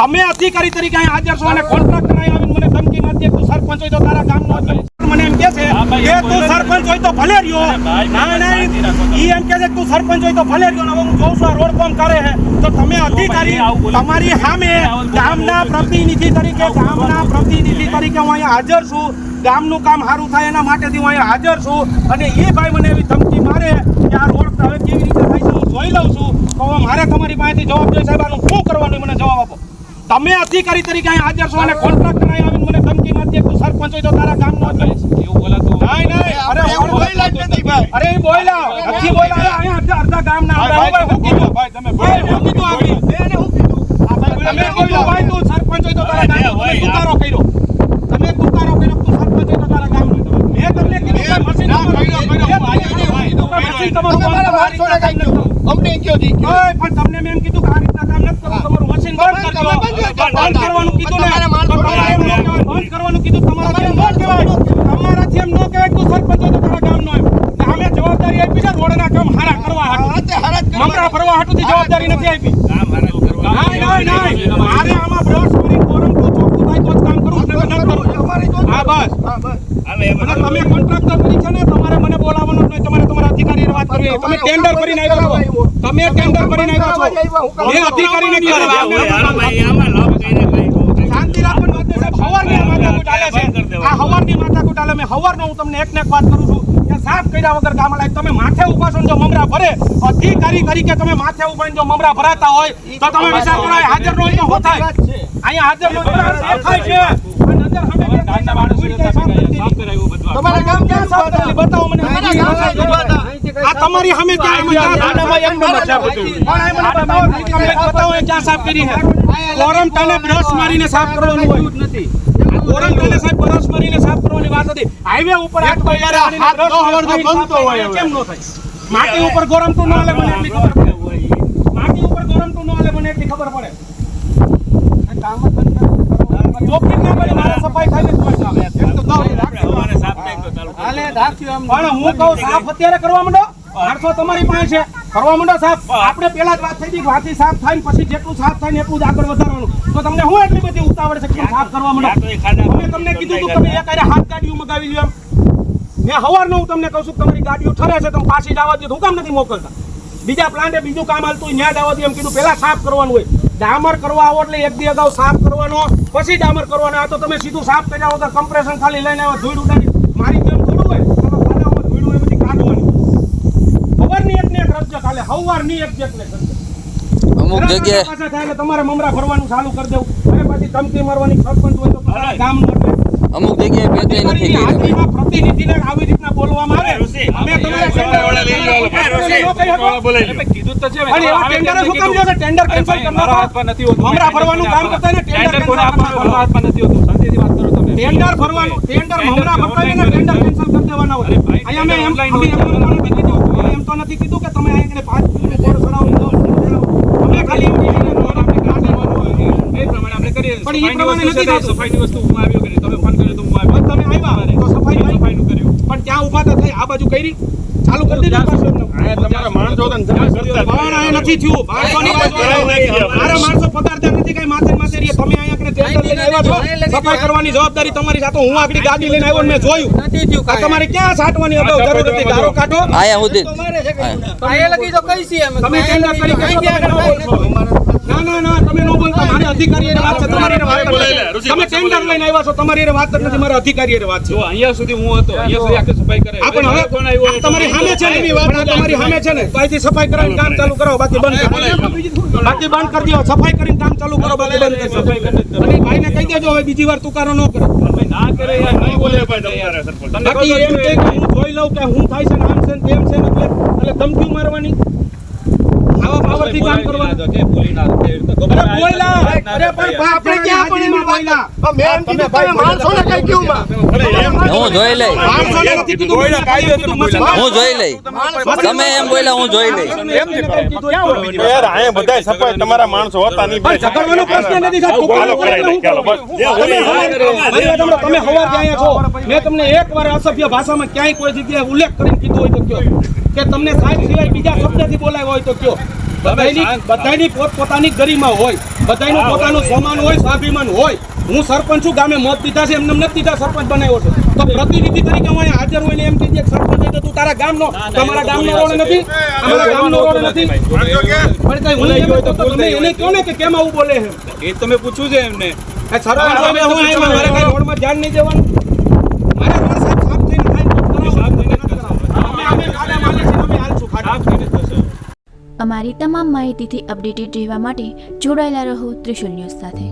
તમે અધિકારી તરીકે અહીં હાજર છો અને કોન્ટ્રાક્ટર અહીં આવીને મને ધમકી મારી તું સરપંચ હોય તો તારા ગામનો મને એમ કહે છે કે તું સરપંચ હોય તો ભલે રહ્યો નહીં ઈ એમ કહે છે તું સરપંચ હોય તો ભલે રહ્યો ને હું જોઉં છું આ રોડ કામ કરે છે તો તમે અધિકારી તમારી સામે ગામના પ્રતિનિધિ તરીકે હું અહીંયા હાજર છું ગામનું કામ સારું થાય એના માટેથી હું અહીંયા હાજર છું અને એ ભાઈ મને એવી ધમકી મારે કે આ રોડ હવે કેવી રીતે થાય છે હું જોઈ લઉં છું તો મારે તમારી પાસેથી જવાબ જોઈએ સાહેબ આનું શું કરવાનું મને જવાબ આપો તમે અધિકારી તરીકે અહીં હાજર છો અને કોન્ટ્રાક્ટર અહીં આવીને મને ધમકી મારી તું સરપંચ હોય તો તારા ગામનો એવું બોલાતું નહીં અરે બોયલા નથી ભાઈ અરે એ બોયલા નથી બોયલા અહીંયા અડધા ગામના હું કીધું ભાઈ તમે હું કીધું આવી એને હું કીધું આ ભાઈ તમે બોલ્યો ભાઈ તું સરપંચ હોય તો તારા ગામનો તુકારો કર્યો તમે તુકારો કર્યો તું સરપંચ હોય તો તારા ગામનો મેં તમને કીધું મશીન ના કર્યો તમારું માણસોને કાઈ નથી અમને કયો જી પણ તમને મેં એમ કીધું કે આ રીતના કામ નથી કરવું તમારું મશીન બંધ કરજો બંધ કરવાનું કીધું ને બંધ કરવાનું કીધું તમારાથી એમ ન કહેવાય તમારાથી એમ ન કહેવાય તું સરપંચ હોય તો તારા ગામનો એમ અમે જવાબદારી આપી છે રોડના કામ હારા કરવા હાટુ મમરા ભરવા હાટુથી જવાબદારી નથી આપી નહીં મારે આમાં બ્રશ કરી ફોરમ તો ચોખ્ખું થાય તો જ કામ કરવું ન કરું હા બસ તમે કોન્ટ્રાક્ટર કરી છે ને તમારે મને બોલાવવાનું જ નહીં તમારે તમારા અધિકારીને વાત કરવી તમે ટેન્ડર કરીને આવ્યા છો તમે ટેન્ડર કરીને આવ્યા છો મેં અધિકારીને શાંતિ રાખવાની વાત છે હવારની માથાકૂટ ચાલે છે આ હવારની માથાકૂટ ચાલે મેં હવારનો હું તમને એક વાત કરું છું કે સાફ કર્યા વગર ગામ લાયક તમે માથે ઉભા છો જો મમરા ભરે અધિકારી તરીકે તમે માથે ઉભાઈને જો મમરા ભરાતા હોય તો તમે વિચાર કરો હાજર ન હોય તો શું થાય અહીંયા હાજર ન હોય થાય છે નજર સામે ગામના બાળકો તમારા ગામ ક્યાં સાફ કરી બતાવો મને આ તમારી સામે ક્યાં નાનાભાઈ એમ નંબર સાફ કર્યું બતાવો ક્યાં સાફ કરી છે ફોરમ તને બ્રશ મારીને સાફ કરવાનું હોય નથી ફોરમ તને સાહેબ બ્રશ મારીને સાફ કરવાની વાત હતી હાઈવે ઉપર હાથ નો આવડતો બનતો હોય કેમ નો થાય માટી ઉપર ગરમ તો ન હાલે મને એટલી ખબર પડે માટી ઉપર ગરમ તો ન હાલે મને એટલી ખબર પડે કામ જ બંધ ચોખ્ખી ના કરી મારે સફાઈ ખાલી જ પડે એમ તો સવારે સાફ થાય તો ચાલુ હાલે રાખ્યું એમ પણ હું કહું સાફ અત્યારે કરવા માંડો 800 તમારી પાસે છે કરવા માંડો સાફ આપણે પહેલા જ વાત થઈ હતી વાથી સાફ થાય ને પછી જેટલું સાફ થાય ને એટલું જ આગળ વધારવાનું તો તમને હું એટલી બધી ઉતાવળ છે કે સાફ કરવા માંડો મેં તમને કીધું તું તમે એક આરે હાથ ગાડીઓ મગાવી લ્યો એમ મેં હવારનો હું તમને કહું છું તમારી ગાડીઓ ઠરે છે તમે પાછી જવા દો હું કામ નથી મોકલતા બીજા પ્લાન્ટે બીજું કામ હાલતું ન્યા જવા દો એમ કીધું પહેલા સાફ કરવાનું હોય ડામર કરવા આવો એટલે એક દી અગાઉ સાફ કરવાનો પછી ડામર કરવાનો આ તો તમે સીધું સાફ કર્યા વગર કમ્પ્રેશન ખાલી લઈને આવ્યા ધૂળ ઉડાડી મારી જેમ થોડું હોય તમે ખાડામાં ધૂળ હોય બધી કાઢવાની હવારની એક ને એક રજ્જ ખાલે હવારની એક જેટ ને અમુક જગ્યાએ પાછા થાય એટલે તમારે મમરા ભરવાનું ચાલુ કરી દેવું અને પછી ધમકી મારવાની સરપંચ હોય તો ગામ અમુક જગ્યાએ પેટે નથી હાજરીમાં પ્રતિનિધિને આવી રીતના બોલવામાં આવે અમે તમારા કીધું તો છે પણ એવા ટેન્ડર શું કામ છે ટેન્ડર કેન્સલ કરવાના હાથમાં નથી હોતું મમરા ભરવાનું કામ કરતા ને ટેન્ડર કોને આપવાનું હાથમાં નથી હોતું શાંતિથી વાત કરો તમે ટેન્ડર ભરવાનું ટેન્ડર મમરા ભરતા ને ટેન્ડર કેન્સલ કરી દેવાના હોય અહીંયા અમે એમ તો નથી કીધું કે તમે અહીંયા 5 બોર્ડ ચડાવો અમે ખાલી એમ કીધું આપણે કાઢવાનું હોય એ પ્રમાણે આપણે કરીએ પણ એ પ્રમાણે નથી થતું સફાઈની વસ્તુ હું આવ્યો કરી તમે ફોન કર્યો તો હું આવ્યો તમે આવ્યા તો સફાઈનું કર્યું પણ ત્યાં ઊભા તો થઈ આ બાજુ કરી ચાલુ કરી દીધું પાછું તમારા માણસો પણ આ નથી થયું માણસોની મારા માણસો પગારદાર નથી કઈ માથે માથે રહે તમે અહીંયા ટેન્ડર લઈને આવ્યા છો સફાઈ કરવાની જવાબદારી તમારી સાથે હું આગળ ગાડી લઈને આવ્યો મેં જોયું નથી થયું તમારે ક્યાં સાટવાની અગાઉ જરૂર હતી ગારો કાઢો આયા સુધી આયા લગી તો કઈ છે તમે ટેન્ડર કરી ના તમે નો બોલતા મારે અધિકારીએ વાત છે તમારી વાત તમે ટેન્ડર લઈને આવ્યા છો તમારી વાત નથી મારા અધિકારીએ વાત છે અહીંયા સુધી હું હતો અહીંયા સુધી આખી સફાઈ કરે પણ હવે કોણ આવ્યો તમારી સામે છે ને વાત તમારી સામે છે ને તો અહીંથી સફાઈ કરાવીને કામ ચાલુ કરો બાકી બંધ કરી દો સફાઈ કરીને કામ ચાલુ કરો બાકી બંધ કરી સફાઈ કરી અને ભાઈને કહી દેજો હવે બીજી વાર તુકારો ન કરો ના કરે યાર નહીં બોલે ભાઈ યાર સરપંચ બાકી એમ કે હું જોઈ લઉં કે હું થાય છે આમ છે તેમ છે એટલે ધમકી મારવાની આવા પાવરથી કામ કરવાનું કે બોલીના બોયલા અરે પણ આપણે ક્યાં પણ બોયલા મેં કીધું ભાઈ માણસોને કઈ કેવું હું જોઈ લઈ માણસોને નથી કીધું બોયલા કાઈ હું જોઈ લઈ તમે એમ બોલ્યા હું જોઈ લઈ એમ કીધું યાર આ બધા સફાઈ તમારા માણસો હતા નહીં ભાઈ ઝઘડવાનો પ્રશ્ન નથી સાહેબ ચાલો કરાઈ ચાલો બસ તમે હવાર ક્યાં છો મેં તમને એકવાર અસભ્ય ભાષામાં ક્યાંય કોઈ જગ્યાએ ઉલ્લેખ કરીને કીધું હોય તો કયો કે તમને સાહેબ સિવાય બીજા શબ્દથી બોલાવ્યા હોય તો કયો. બધાયની પોતપોતાની ગરિમા હોય, બધાયનું પોતાનું સ્વમાન હોય, સ્વાભિમાન હોય. હું સરપંચ છું, ગામે મત દીધા છે, એમને નથી દીધા, સરપંચ બનાવ્યો છે. તો પ્રતિનિધિ તરીકે હું અહીંયા હાજર હોય ને એમ કહીએ કે સરપંચ હોય તો તું તારા ગામનો, તમારા ગામનો રોડ નથી, અમારા ગામનો રોડ નથી. પણ કઈ હું એમ કહું તો તમે એને કહો ને કે કેમ આવું બોલે છે. એ તમે પૂછ્યું છે એમને. સરપંચ હોય ને હું અહીંયા મારે કઈ રોડમાં ધ્યાન નહીં દેવાનું. મારે રોડ સાહેબ સાફ થઈને થાય તો કરાવો. અમે ખાડા માલીએ છીએ, અમે હાલશું ખાડા. અમારી તમામ માહિતીથી અપડેટેડ રહેવા માટે જોડાયેલા રહો ત્રિશુલ ન્યૂઝ સાથે.